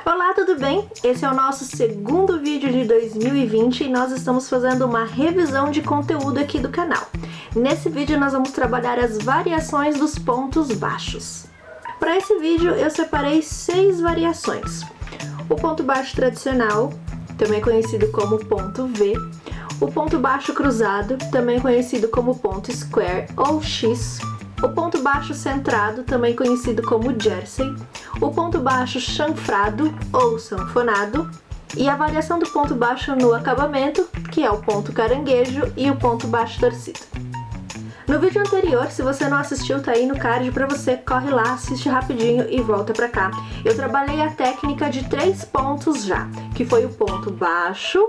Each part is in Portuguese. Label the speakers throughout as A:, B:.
A: Olá, tudo bem? Esse é o nosso segundo vídeo de 2020 e nós estamos fazendo uma revisão de conteúdo aqui do canal. Nesse vídeo nós vamos trabalhar as variações dos pontos baixos. Para esse vídeo eu separei 6 variações. O ponto baixo tradicional, também conhecido como ponto V, o ponto baixo cruzado, também conhecido como ponto square ou X, o ponto baixo centrado, também conhecido como jersey, o ponto baixo chanfrado ou sanfonado e a variação do ponto baixo no acabamento, que é o ponto caranguejo e o ponto baixo torcido. No vídeo anterior, se você não assistiu, tá aí no card pra você, corre lá, assiste rapidinho e volta pra cá. Eu trabalhei a técnica de 3 pontos já, que foi o ponto baixo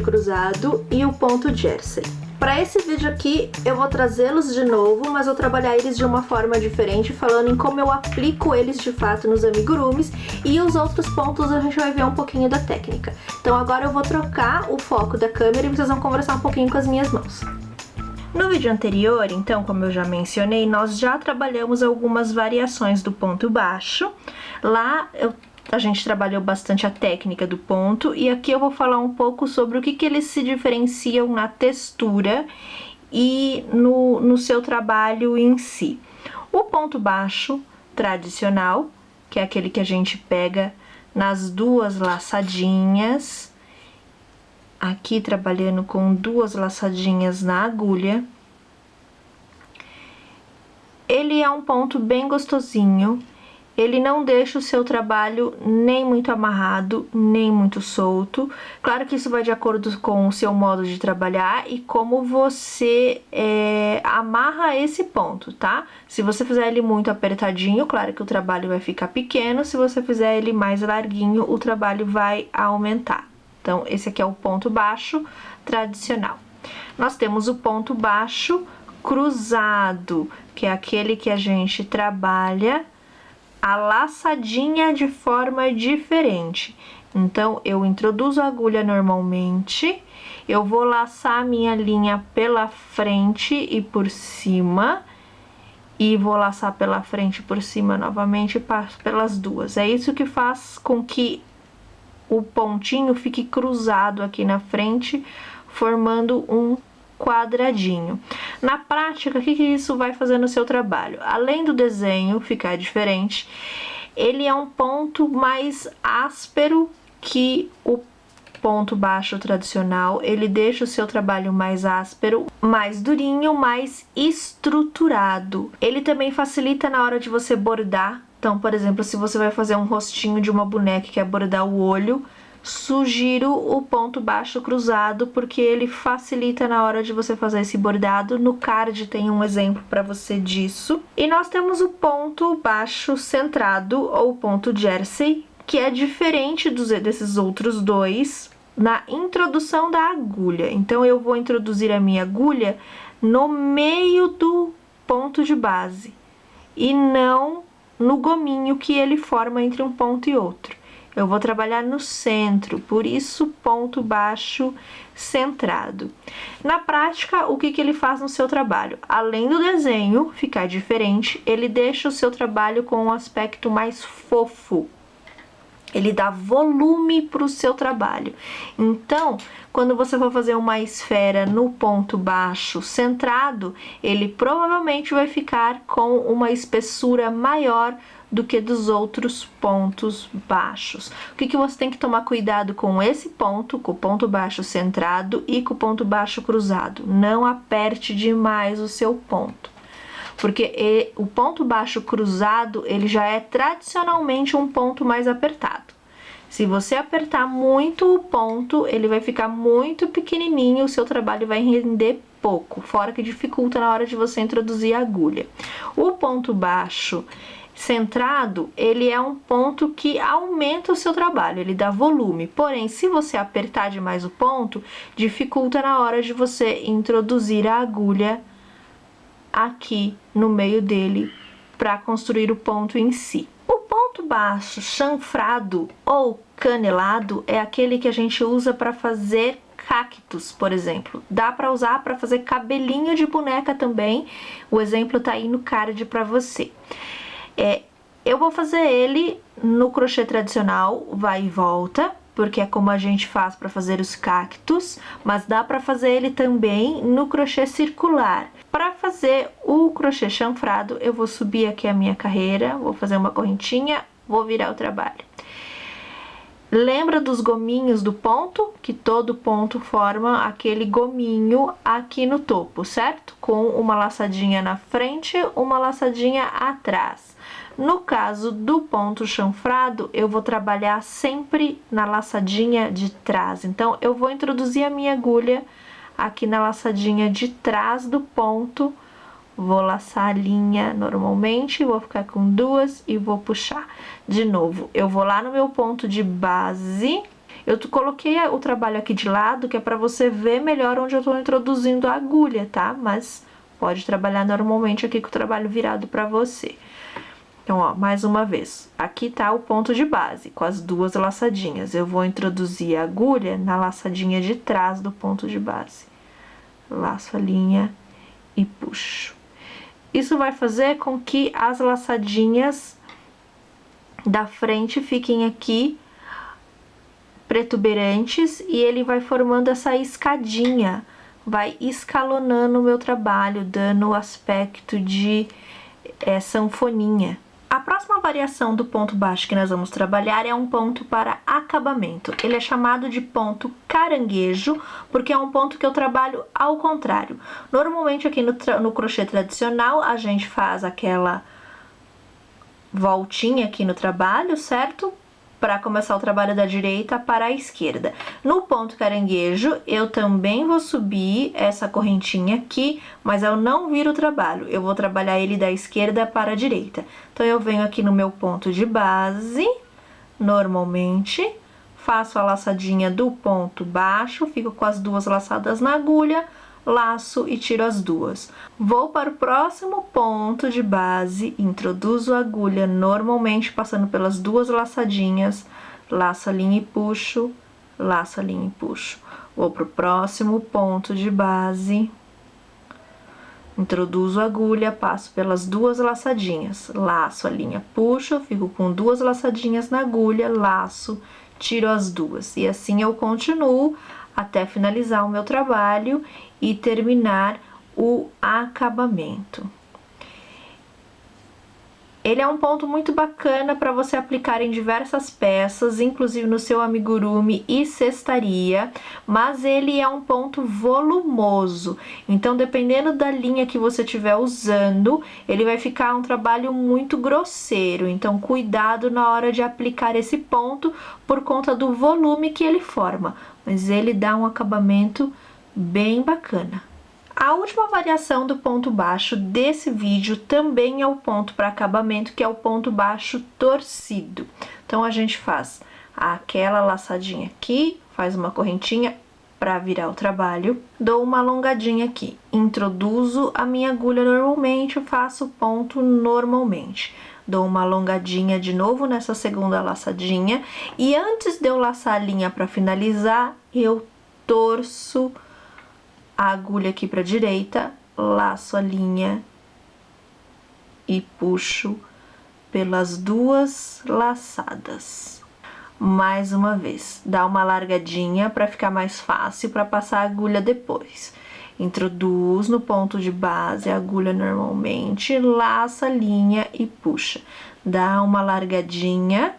A: cruzado e o ponto jersey. Para esse vídeo aqui, eu vou trazê-los de novo, mas vou trabalhar eles de uma forma diferente, falando em como eu aplico eles de fato nos amigurumis, e os outros pontos a gente vai ver um pouquinho da técnica. Então agora eu vou trocar o foco da câmera e vocês vão conversar um pouquinho com as minhas mãos. No vídeo anterior, então, como eu já mencionei, nós já trabalhamos algumas variações do ponto baixo. Lá a gente trabalhou bastante a técnica do ponto, e aqui eu vou falar um pouco sobre o que eles se diferenciam na textura e no seu trabalho em si. O ponto baixo tradicional, que é aquele que a gente pega nas 2 laçadinhas, aqui trabalhando com 2 laçadinhas na agulha. Ele é um ponto bem gostosinho. Ele não deixa o seu trabalho nem muito amarrado, nem muito solto. Claro que isso vai de acordo com o seu modo de trabalhar e como você amarra esse ponto, tá? Se você fizer ele muito apertadinho, claro que o trabalho vai ficar pequeno. Se você fizer ele mais larguinho, o trabalho vai aumentar. Então, esse aqui é o ponto baixo tradicional. Nós temos o ponto baixo cruzado, que é aquele que a gente trabalha a laçadinha de forma diferente. Então, eu introduzo a agulha normalmente, eu vou laçar a minha linha pela frente e por cima, e vou laçar pela frente e por cima novamente e passo pelas 2. É isso que faz com que o pontinho fique cruzado aqui na frente, formando um quadradinho. Na prática, o que isso vai fazer no seu trabalho? Além do desenho ficar diferente, ele é um ponto mais áspero que o ponto baixo tradicional. Ele deixa o seu trabalho mais áspero, mais durinho, mais estruturado. Ele também facilita na hora de você bordar. Então, por exemplo, se você vai fazer um rostinho de uma boneca que quer bordar o olho, sugiro o ponto baixo cruzado, porque ele facilita na hora de você fazer esse bordado. No card tem um exemplo para você disso. E nós temos o ponto baixo centrado, ou ponto jersey, que é diferente desses outros dois na introdução da agulha. Então, eu vou introduzir a minha agulha no meio do ponto de base, e não no gominho que ele forma entre um ponto e outro. Eu vou trabalhar no centro, por isso ponto baixo centrado. Na prática, o que ele faz no seu trabalho? Além do desenho ficar diferente, ele deixa o seu trabalho com um aspecto mais fofo. Ele dá volume para o seu trabalho. Então, quando você for fazer uma esfera no ponto baixo centrado, ele provavelmente vai ficar com uma espessura maior do que dos outros pontos baixos. O que você tem que tomar cuidado com esse ponto, com o ponto baixo centrado e com o ponto baixo cruzado? Não aperte demais o seu ponto, porque o ponto baixo cruzado, ele já é tradicionalmente um ponto mais apertado. Se você apertar muito o ponto, ele vai ficar muito pequenininho, o seu trabalho vai render pouco, fora que dificulta na hora de você introduzir a agulha. O ponto baixo centrado, ele é um ponto que aumenta o seu trabalho, ele dá volume. Porém, se você apertar demais o ponto, dificulta na hora de você introduzir a agulha aqui no meio dele para construir o ponto em si. O ponto baixo chanfrado ou canelado é aquele que a gente usa para fazer cactos, por exemplo. Dá para usar para fazer cabelinho de boneca também. O exemplo tá aí no card para você. Eu vou fazer ele no crochê tradicional, vai e volta, porque é como a gente faz para fazer os cactos, mas dá para fazer ele também no crochê circular. Para fazer o crochê chanfrado, eu vou subir aqui a minha carreira, vou fazer uma correntinha, vou virar o trabalho. Lembra dos gominhos do ponto? Que todo ponto forma aquele gominho aqui no topo, certo? Com uma laçadinha na frente, uma laçadinha atrás. No caso do ponto chanfrado, eu vou trabalhar sempre na laçadinha de trás. Então, eu vou introduzir a minha agulha aqui na laçadinha de trás do ponto. Vou laçar a linha normalmente, vou ficar com duas e vou puxar. De novo, eu vou lá no meu ponto de base. Eu coloquei o trabalho aqui de lado, que é para você ver melhor onde eu tô introduzindo a agulha, tá? Mas pode trabalhar normalmente aqui com o trabalho virado para você. Então, ó, mais uma vez, aqui tá o ponto de base, com as duas laçadinhas. Eu vou introduzir a agulha na laçadinha de trás do ponto de base. Laço a linha e puxo. Isso vai fazer com que as laçadinhas da frente fiquem aqui protuberantes e ele vai formando essa escadinha, vai escalonando o meu trabalho, dando o aspecto de sanfoninha. A próxima variação do ponto baixo que nós vamos trabalhar é um ponto para acabamento. Ele é chamado de ponto caranguejo, porque é um ponto que eu trabalho ao contrário. Normalmente aqui no crochê tradicional, a gente faz aquela voltinha aqui no trabalho, certo? Para começar o trabalho da direita para a esquerda. No ponto caranguejo, eu também vou subir essa correntinha aqui, mas eu não viro o trabalho, eu vou trabalhar ele da esquerda para a direita. Então, eu venho aqui no meu ponto de base, normalmente, faço a laçadinha do ponto baixo, fico com as duas laçadas na agulha, laço e tiro as duas. Vou para o próximo ponto de base, introduzo a agulha normalmente passando pelas duas laçadinhas, laço a linha e puxo, laço a linha e puxo. Vou para o próximo ponto de base, introduzo a agulha, passo pelas duas laçadinhas, laço a linha, puxo, fico com duas laçadinhas na agulha, laço, tiro as duas. E assim eu continuo até finalizar o meu trabalho e terminar o acabamento. Ele é um ponto muito bacana para você aplicar em diversas peças, inclusive no seu amigurumi e cestaria, mas ele é um ponto volumoso, então dependendo da linha que você estiver usando, ele vai ficar um trabalho muito grosseiro, então cuidado na hora de aplicar esse ponto por conta do volume que ele forma, mas ele dá um acabamento bem bacana. A última variação do ponto baixo desse vídeo também é o ponto para acabamento, que é o ponto baixo torcido. Então, a gente faz aquela laçadinha aqui, faz uma correntinha para virar o trabalho, dou uma alongadinha aqui, introduzo a minha agulha normalmente, faço o ponto normalmente. Dou uma alongadinha de novo nessa segunda laçadinha e antes de eu laçar a linha para finalizar, eu torço a agulha aqui para a direita, laço a linha e puxo pelas duas laçadas. Mais uma vez, dá uma largadinha para ficar mais fácil para passar a agulha depois. Introduz no ponto de base a agulha normalmente, laça a linha e puxa. Dá uma largadinha,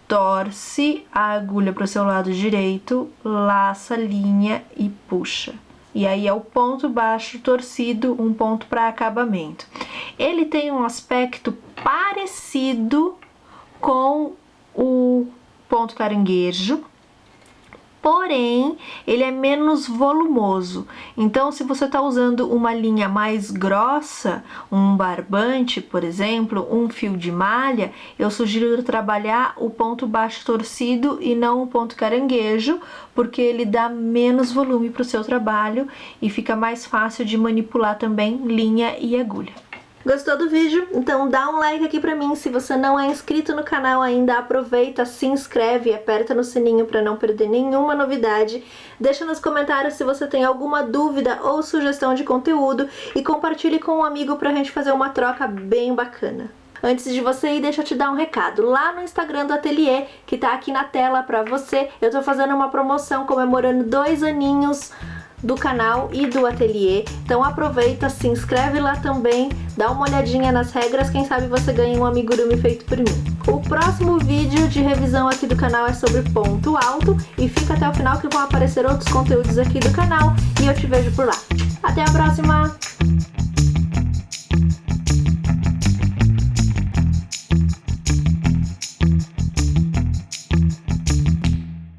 A: torce a agulha para o seu lado direito, laça a linha e puxa. E aí é o ponto baixo torcido, um ponto para acabamento. Ele tem um aspecto parecido com o ponto caranguejo, porém, ele é menos volumoso. Então, se você está usando uma linha mais grossa, um barbante, por exemplo, um fio de malha, eu sugiro trabalhar o ponto baixo torcido e não o ponto caranguejo, porque ele dá menos volume para o seu trabalho e fica mais fácil de manipular também linha e agulha. Gostou do vídeo? Então dá um like aqui pra mim. Se você não é inscrito no canal ainda, aproveita, se inscreve e aperta no sininho pra não perder nenhuma novidade. Deixa nos comentários se você tem alguma dúvida ou sugestão de conteúdo e compartilhe com um amigo pra gente fazer uma troca bem bacana. Antes de você ir, deixa eu te dar um recado. Lá no Instagram do Ateliê, que tá aqui na tela pra você, eu tô fazendo uma promoção comemorando 2 aninhos do canal e do Ateliê. Então aproveita, se inscreve lá também, dá uma olhadinha nas regras, quem sabe você ganha um amigurumi feito por mim. O próximo vídeo de revisão aqui do canal é sobre ponto alto e fica até o final que vão aparecer outros conteúdos aqui do canal e eu te vejo por lá. Até a próxima!